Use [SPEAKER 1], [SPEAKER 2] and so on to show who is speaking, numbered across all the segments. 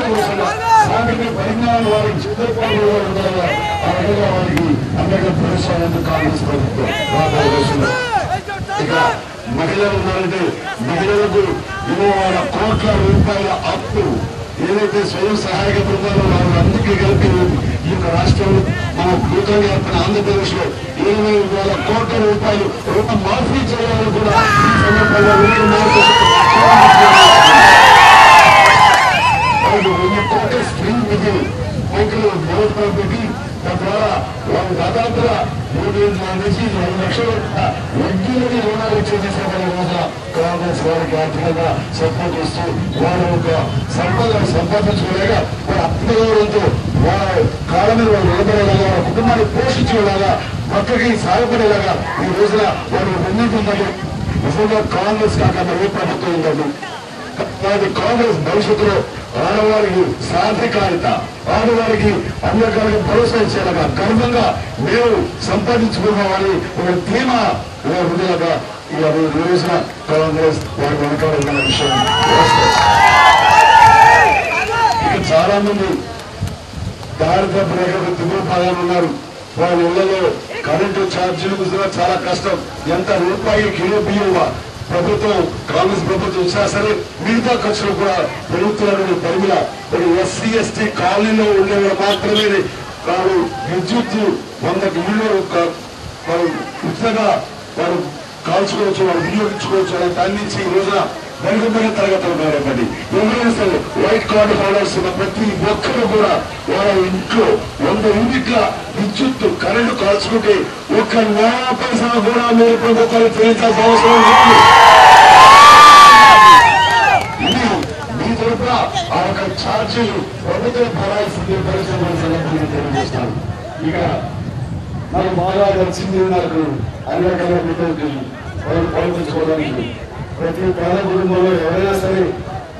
[SPEAKER 1] సాంకేతిక పరిజ్ఞానం వారికి చిత్రపూర్వకంగా ఉండాలి. ఆ విధంగా వారికి అందరికీ ప్రవేశాలంటే కాంగ్రెస్ ప్రభుత్వం ఇక మహిళలు ఉన్నారంటే మహిళలకు 20,000 కోట్ల రూపాయల అప్పు ఏదైతే స్వయం సహాయక బృందాలు వాళ్ళందరికీ కలిపి ఈ యొక్క రాష్ట్రంలో మన నూతనంగా ఏర్పడిన ఆంధ్రప్రదేశ్ లో 20,000 కోట్ల రూపాయలు రుణ మాఫీ చేయాలని కూడా ఈ సందర్భంగా స్త్రీ నిధులు బ్యాంకులు నిరోధకం పెట్టి తద్వారా వాళ్ళు దాదాపుగా 3,000 నుంచి 2 లక్షల వడ్డీలని రుణాలు చేసేసే రోజున కాంగ్రెస్ వారికి ఆర్థికంగా సపోర్ట్ ఇస్తూ వారి యొక్క సంపాదించుకోలేక వారి అప్రయోగంతో వారి కాళ్ళ మీద వాళ్ళు నిలబడేలాగా వారి కుటుంబాన్ని పోషించేలాగా పక్కకి సాగపడేలాగా ఈ రోజున వారు ముందుంటారు. నిజంగా కాంగ్రెస్ కాకుండా ఏ ప్రభుత్వం ఉందండి. కాంగ్రెస్ భవిష్యత్తులో ఆడవారికి సాధికారిత ఆడవారికి అన్ని రకాలుగా భరోసా ఇచ్చేలాగా గర్వంగా మేము సంపాదించుకున్నామని ఒక ధీమా ఉండేలాగా ఈ రోజున కాంగ్రెస్ వారి వెనకాల విషయం. ఇక చాలా మంది దారిద్ర్య రేఖకు దిగువ భాగాలు ఉన్నారు. వారి ఇళ్లలో కరెంటు ఛార్జీలు చాలా కష్టం. ఎంత రూపాయి కిలో బియ్యం ప్రభుత్వం కాంగ్రెస్ ప్రభుత్వం ఇచ్చినా సరే మిగతా ఖర్చులు కూడా పెరుగుతున్నారు. పరిమిళ ఎస్సీ ఎస్టీ కాలనీలో ఉండేవారు మాత్రమే వారు విద్యుత్ 100 ఇళ్ళు వారు ఉచితంగా వారు కాల్చుకోవచ్చు, వారు వినియోగించుకోవచ్చు అనే దాని నుంచి ఈ రోజున వెనుకబడిన తరగతులు ఉన్నారండి. ఎవరైనా సరే వైట్ కార్డు హోల్డర్స్ ఉన్న ప్రతి ఒక్కరు కూడా వాళ్ళ ఇంట్లో 100 యూనిట్ల విద్యుత్ కరెంటు కాల్చుకుంటే 1 నయా పైసా కూడా మీరు ప్రభుత్వాలు చెల్లించాల్సిన అవసరం లేదు. ఇది మీ తరఫున ఆ యొక్క ఛార్జీలు ప్రభుత్వం భరాల్సింది పరిశ్రమలు తెలియజేస్తాను. ఇక నాకు బాగా నచ్చింది నాకు అన్ని రకాల వాళ్ళు పాల్గొంచుకోవడానికి ప్రతి పేద కుటుంబంలో ఎవరైనా సరే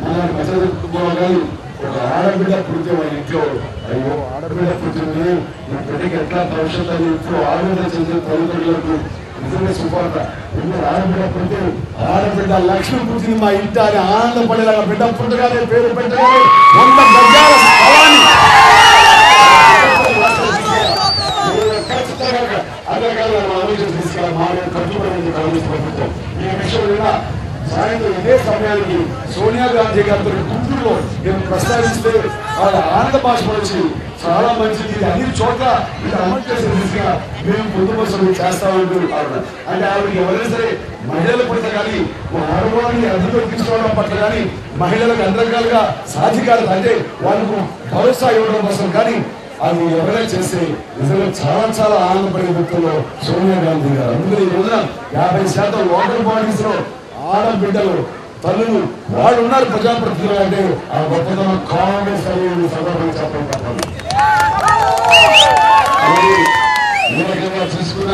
[SPEAKER 1] మన ప్రజల కుటుంబంలో కానీ ఒక ఆడబిడ్డ పుడితే వాళ్ళ ఇంట్లో అయ్యో ఆడబిడ్డ పుట్టింది నా బిడ్డకి ఎట్లా భవిష్యత్తు అని ఇంట్లో ఆడబిడ్డ చెందిన తల్లిదండ్రులకు నిజంగా శుభార్త. ఆడబిడ్డ పుడితే ఆడబిడ్డ లక్ష్మి పుట్టింది మా ఇంట అని ఆనందపడేలాగా బిడ్డ పుట్టగానే పేరు పెట్టగానే 100 గజాల స్థలాన్ని తీసుకెళ్ళి మా కట్టుబడి కాంగ్రెస్ ప్రభుత్వం ఈ విషయంలో సాయంత్రం ఇదే సమయానికి సోనియా గాంధీ గారితో గుంటూరులో నేను ప్రస్తావిస్తే వాళ్ళ ఆనంద భాష వచ్చి చాలా మంచిది అన్ని చోట్ల ఇది అమలు చేసే దిశగా మేము పొందుపరుసలు చేస్తామంటూ అంటే ఆవిడకి ఎవరైనా సరే మహిళల పట్ల కానీ ఆడవాళ్ళని అభివృద్ధి తీసుకోవడం పట్ల కానీ మహిళలకు అన్ని రకాలుగా సాధికారత అంటే వాళ్ళకు భరోసా ఇవ్వడం కోసం కానీ అది ఎవరైనా చేస్తే నిజంగా చాలా చాలా ఆనందపడే వ్యక్తుల్లో సోనియా గాంధీ గారు. అందులో ఈ రోజున 50% లోకల్ బాడీస్ లో ఆడబిడ్డలు తల్లులు వాళ్ళు ఉన్నారు ప్రజాప్రతినిధులు అంటే ఆ గొప్పతనం కాంగ్రెస్ అనేది సందర్భంగా చెప్పడం తప్పదు. ఏ రకంగా చూసుకున్న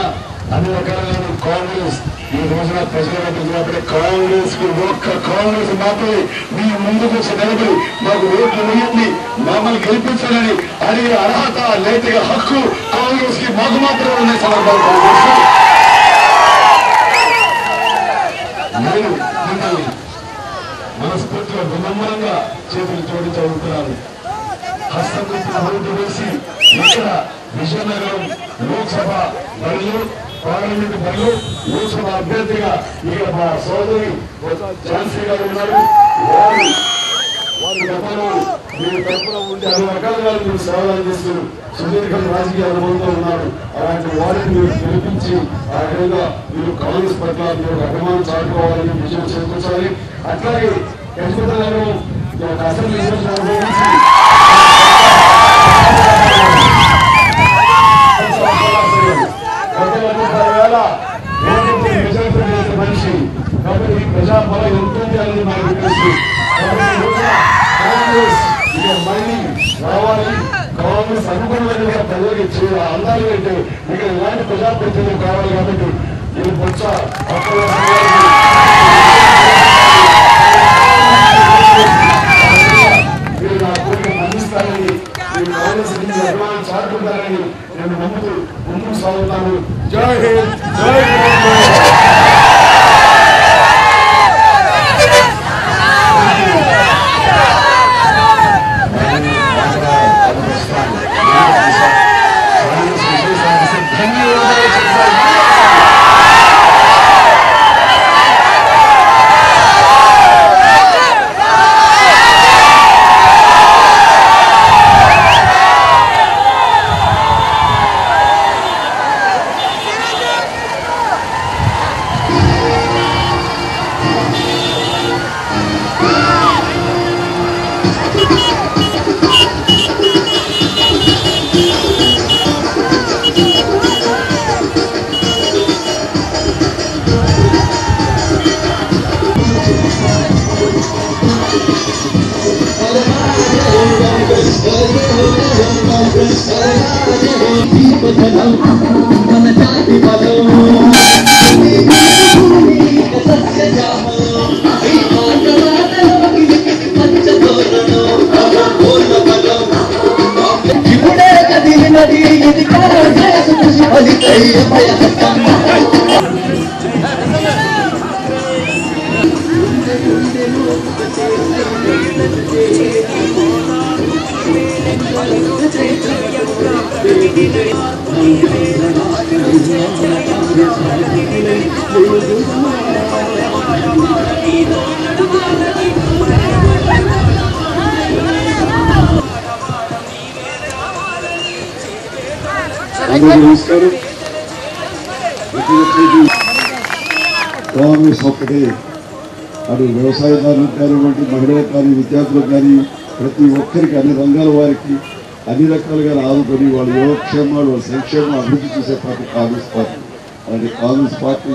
[SPEAKER 1] అన్ని రకాలుగా కాంగ్రెస్ ఈ రోజున ప్రజల మధ్య కాంగ్రెస్ కు ఒక్క కాంగ్రెస్ మాత్రమే మీ ముందుకు వచ్చి నిలబడి మాకు ఓట్లు వేయండి మమ్మల్ని గెలిపించాలని అడిగే అర్హత నైతిక హక్కు కాంగ్రెస్ కి మాకు మాత్రమే ఉన్న సందర్భాలు నేను మిమ్మల్ని మనస్ఫూర్తిగా వినమ్రంగా చేతులు జోడించి అడుగుతున్నాను. హస్తగుర్తుల ఓటు వేసి ఇక్కడ విజయనగరం లోక్సభ బరిలో పార్లమెంట్ బరిలో లోక్సభ అభ్యర్థిగా ఇక్కడ మా సోదరి ఝాన్సీ గారు ఉన్నారు. వారి గతంలో మీరు తరఫున ఉండి అన్ని రకాలుగా మీరు సేవలు అందిస్తూ సుదీర్ఘ రాజకీయ అనుభవంతో ఉన్నారు. అలాంటి వారిని మీరు గెలిపించి ఆ విధంగా మీరు కాంగ్రెస్ పట్ల మీరు అభిమానం చాటుకోవాలని విజయం చేకూర్చాలి. అట్లాగే ఎన్నికలను అసెంబ్లీ మనిషి కాబట్టి ప్రజాబలం ఉంటుంది అనేది మనకు తెలుసు. కాంగ్రెస్ మళ్ళీ రావాలి. కాంగ్రెస్ అనుగుణంగా ప్రజలకి అందాలి అంటే ఇక్కడ ఇలాంటి ప్రజాప్రతినిధులు కావాలి. కాబట్టి నేను బొత్స మీరు నా కోరిక మన్నిస్తారని మీరు కాంగ్రెస్ అభిమానం చాటుకుంటారని నేను నమ్ముతూ ముందుకు సాగుతాను. జై హింద్, జై
[SPEAKER 2] నమస్కారం. కాంగ్రెస్ ఒక్కటే అటు వ్యవసాయదారులకు కానివ్వండి, మహిళలకు కానీ, విద్యార్థులకు కానీ, ప్రతి ఒక్కరికి అన్ని రంగాల వారికి అన్ని రకాలుగా ఆదుకొని వాళ్ళ యోగక్షేమాలు, వాళ్ళ సంక్షేమం అభివృద్ధి చేసే పార్టీ కాంగ్రెస్ పార్టీ. అలాంటి కాంగ్రెస్ పార్టీ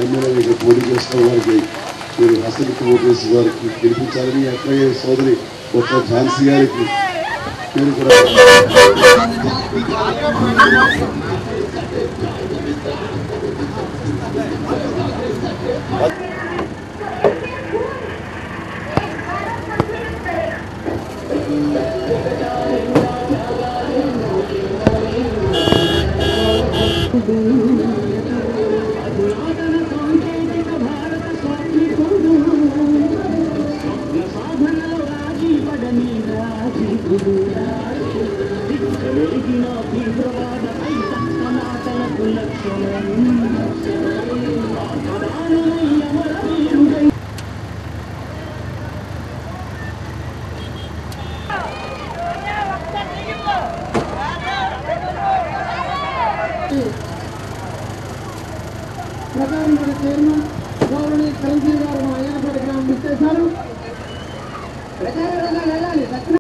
[SPEAKER 2] ఎమ్మెల్యేగా పోటీ చేసిన వారికి మీరు హస్తమికి ఓటేసి వారికి గెలిపించాలని, అట్లాగే సోదరి డాక్టర్ ఝాన్సీ గారికి మీరు కూడా
[SPEAKER 3] ప్రధానమంత్రి చైర్మన్ గౌరవనీయ కరంజీ గారు మా అయ్యనపల్లి గ్రామం ఇచ్చేశారు. ప్రజారంగా